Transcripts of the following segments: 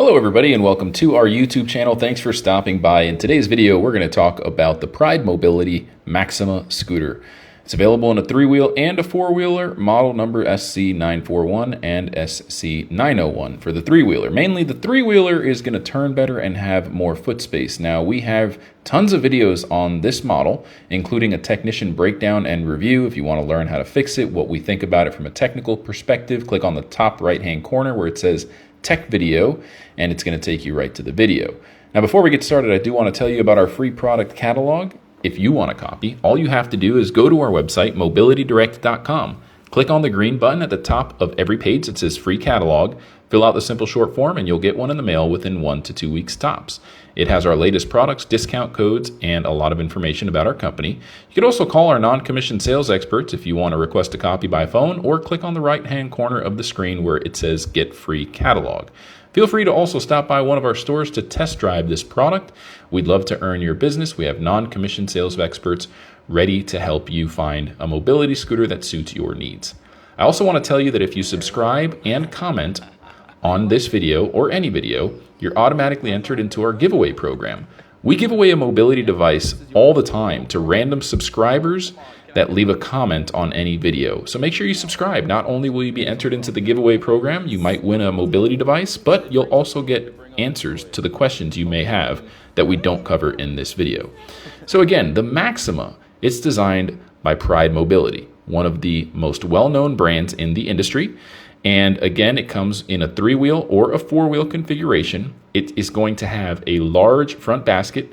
Hello everybody and welcome to our YouTube channel. Thanks for stopping by. In today's video, we're going to talk about the Pride Mobility Maxima scooter. It's available in a 3-wheel and a 4-wheeler, model number SC941 and SC901 for the 3-wheeler. Mainly the 3-wheeler is going to turn better and have more foot space. Now we have tons of videos on this model, including a technician breakdown and review. If you want to learn how to fix it, what we think about it from a technical perspective, click on the top right hand corner where it says Tech Video, and it's going to take you right to the video. Now before we get started, I do want to tell you about our free product catalog. If you want a copy, all you have to do is go to our website, mobilitydirect.com. Click on the green button at the top of every page that says free catalog, fill out the simple short form, and you'll get one in the mail within 1 to 2 weeks tops. It has our latest products, discount codes, and a lot of information about our company. You can also call our non-commissioned sales experts if you want to request a copy by phone, or click on the right-hand corner of the screen where it says Get Free Catalog. Feel free to also stop by one of our stores to test drive this product. We'd love to earn your business. We have non-commissioned sales experts ready to help you find a mobility scooter that suits your needs. I also want to tell you that if you subscribe and comment on this video or any video, you're automatically entered into our giveaway program. We give away a mobility device all the time to random subscribers that leave a comment on any video. So make sure you subscribe. Not only will you be entered into the giveaway program, you might win a mobility device, but you'll also get answers to the questions you may have that we don't cover in this video. So again, the Maxima, it's designed by Pride Mobility, one of the most well-known brands in the industry. And again, it comes in a 3-wheel or a 4-wheel configuration. It is going to have a large front basket,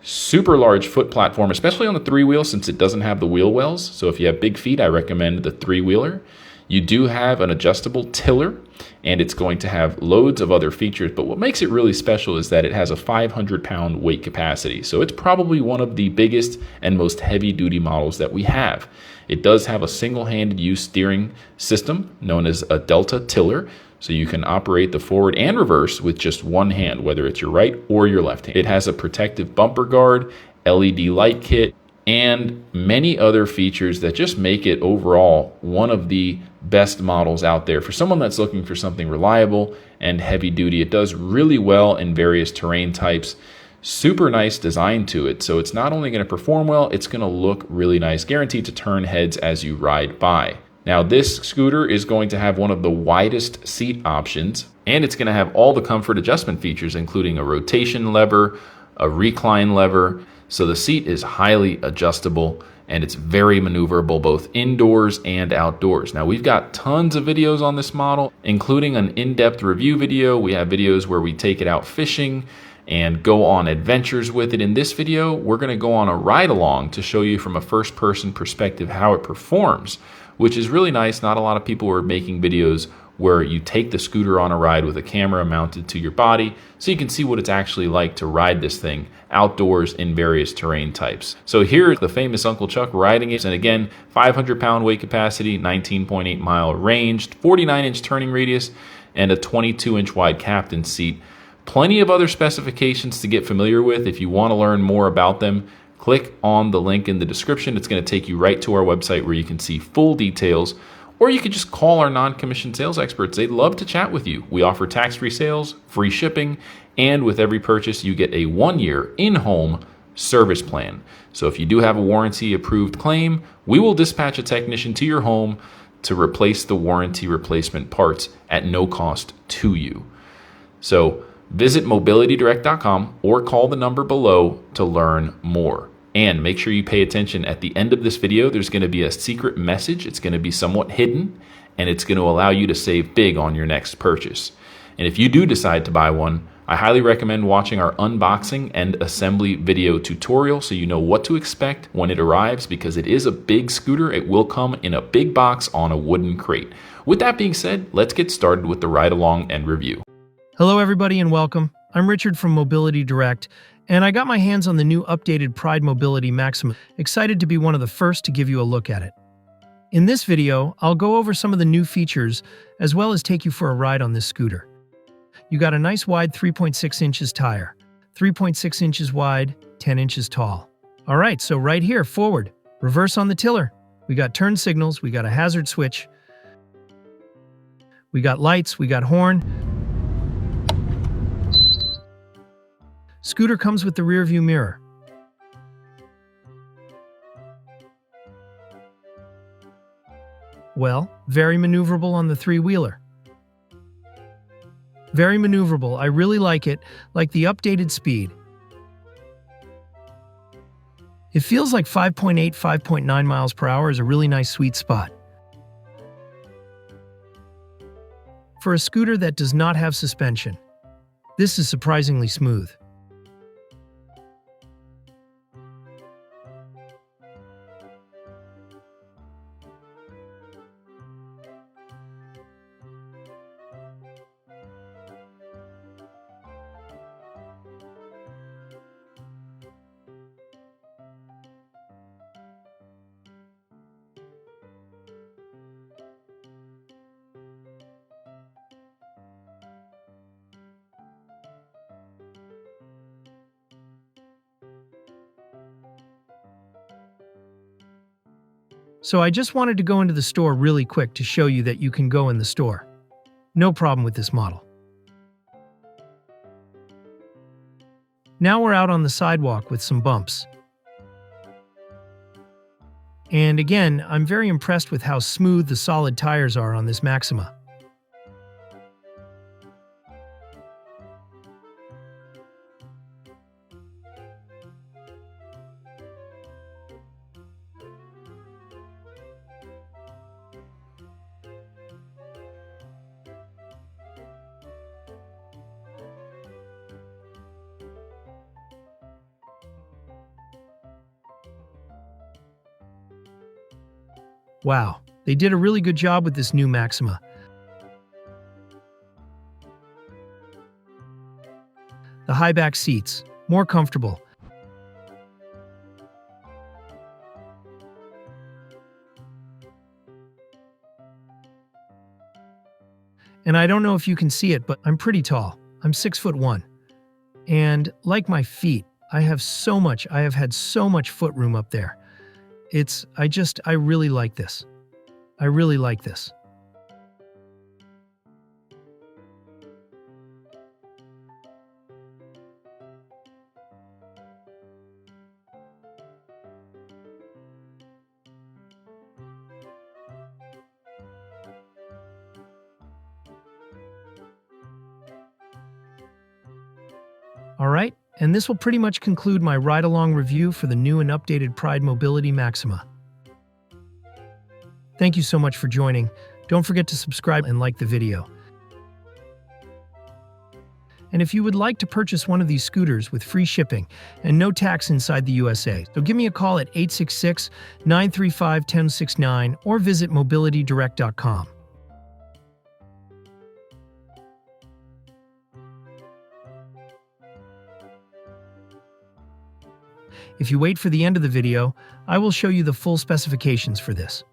super large foot platform, especially on the 3-wheel since it doesn't have the wheel wells. So if you have big feet, I recommend the 3-wheeler. You do have an adjustable tiller, and it's going to have loads of other features. But what makes it really special is that it has a 500-pound weight capacity. So it's probably one of the biggest and most heavy-duty models that we have. It does have a single-handed use steering system known as a Delta tiller. So you can operate the forward and reverse with just one hand, whether it's your right or your left hand. It has a protective bumper guard, LED light kit, and many other features that just make it overall one of the best models out there. For someone that's looking for something reliable and heavy duty, it does really well in various terrain types. Super nice design to it. So it's not only going to perform well, it's going to look really nice, guaranteed to turn heads as you ride by. Now this scooter is going to have one of the widest seat options, and it's going to have all the comfort adjustment features, including a rotation lever, a recline lever. So the seat is highly adjustable and it's very maneuverable both indoors and outdoors. Now we've got tons of videos on this model, including an in-depth review video. We have videos where we take it out fishing and go on adventures with it. In this video, we're going to go on a ride along to show you from a first-person perspective how it performs, which is really nice. Not a lot of people are making videos where you take the scooter on a ride with a camera mounted to your body so you can see what it's actually like to ride this thing outdoors in various terrain types. So here's the famous Uncle Chuck riding it. And again, 500-pound weight capacity, 19.8 mile range, 49-inch turning radius, and a 22-inch wide captain seat. Plenty of other specifications to get familiar with. If you want to learn more about them, click on the link in the description. It's going to take you right to our website where you can see full details, or you could just call our non-commissioned sales experts. They'd love to chat with you. We offer tax-free sales, free shipping, and with every purchase, you get a 1-year in-home service plan. So if you do have a warranty-approved claim, we will dispatch a technician to your home to replace the warranty replacement parts at no cost to you. So visit mobilitydirect.com or call the number below to learn more. And make sure you pay attention. At the end of this video, there's going to be a secret message. It's going to be somewhat hidden, and it's going to allow you to save big on your next purchase. And if you do decide to buy one, I highly recommend watching our unboxing and assembly video tutorial so you know what to expect when it arrives, because it is a big scooter. It will come in a big box on a wooden crate. With that being said, let's get started with the ride along and review. Hello everybody and welcome. I'm Richard from Mobility Direct, and I got my hands on the new updated Pride Mobility Maxima. Excited to be one of the first to give you a look at it. In this video, I'll go over some of the new features as well as take you for a ride on this scooter. You got a nice wide 3.6 inches tire, 3.6 inches wide, 10 inches tall. All right, so right here, forward, reverse on the tiller. We got turn signals, we got a hazard switch, we got lights, we got horn. Scooter comes with the rear view mirror. Well, very maneuverable on the three-wheeler. Very maneuverable, I really like it, like the updated speed. It feels like 5.8, 5.9 miles per hour is a really nice sweet spot. For a scooter that does not have suspension, this is surprisingly smooth. So I just wanted to go into the store really quick to show you that you can go in the store. No problem with this model. Now we're out on the sidewalk with some bumps. And again, I'm very impressed with how smooth the solid tires are on this Maxima. Wow, they did a really good job with this new Maxima. The high back seats, more comfortable. And I don't know if you can see it, but I'm pretty tall. I'm 6'1". And like my feet, I have had so much foot room up there. I really like this. I really like this. Alright, and this will pretty much conclude my ride-along review for the new and updated Pride Mobility Maxima. Thank you so much for joining. Don't forget to subscribe and like the video. And if you would like to purchase one of these scooters with free shipping and no tax inside the USA, so give me a call at 866-935-1069 or visit mobilitydirect.com. If you wait for the end of the video, I will show you the full specifications for this.